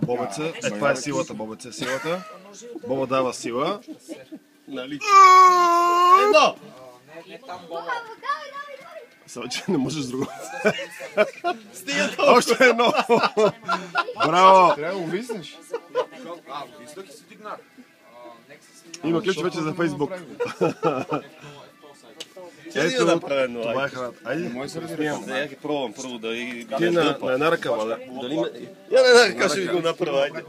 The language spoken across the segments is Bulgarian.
Бобеце, това е силата, Бобеце, силата. Бобо дава сила. Нали? Едно! Само, че не можеш друго. Още едно! Браво! Трябва да увиснеш. Има ключ вече за Фейсбук. Ето, това е храната. Айде, Мой се разбира. я ги пробвам първо да ги ти на една ръка, баде. Я на една ръка ще ви го направя, айде.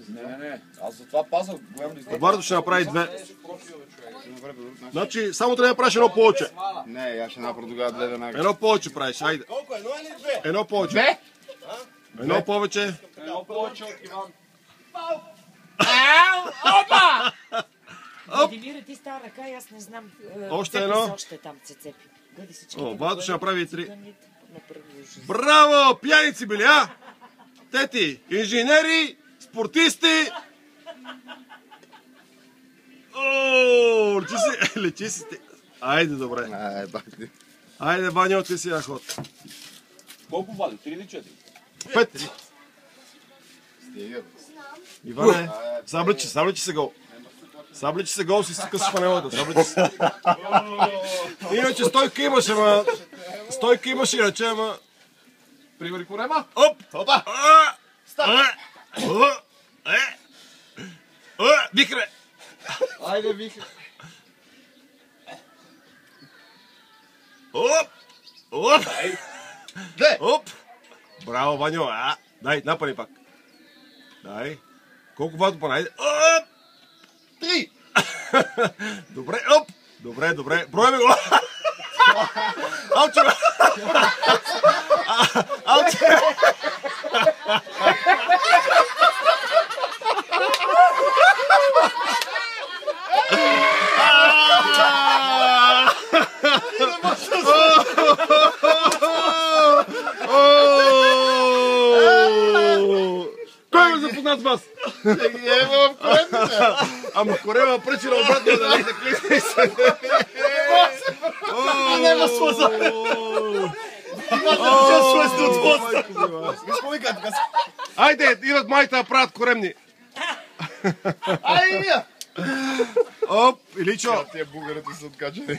Не. Аз затова пазах. Голям да изглежда. Вардо ще направи две. Значи, само трябва да направиш едно повече. Не, аз ще направя тогава две веднага. Едно повече правиш, айде. Колко? Едно или две? Едно повече. Две? Едно повече. Едно повече от Иван. Владимира, ти става ръка и аз не знам. Още едно. Още там се цепи. Гледай всички. О, Владо ще направи и три. Направи ужас. Браво! Пияници били, а? Тети, инженери, спортисти. О, лечи си. Айде, добре. Ай, бах ти. Айде, Ваньо, ти си я ход. Колко вали? 3 или 4? 5. Стига. Иване, сабличи се гол. Сабличи се гол, си късаш панелата. Сабличи се. Иначе стойка имаше, ама... Стойка имаше, иначе, ама... Примери корема. Оп! Опа! Викре! Айде, виха. Оп! Оп! Две! Оп! Браво, Ваньо! Дай, напани пак. Дай. Колко вато пана? Айде. Оп! Три! Добре, оп! Добре. Броеме го! Алче! Алче! Кой ме запознат с вас? Ева в коремите! Ама корема пръчи на обратно да не заклисне се. Няма слъза! Айде, идат майта да правят коремни. Айде, ние! Оп, Иличо. Тия бугарите са откачени.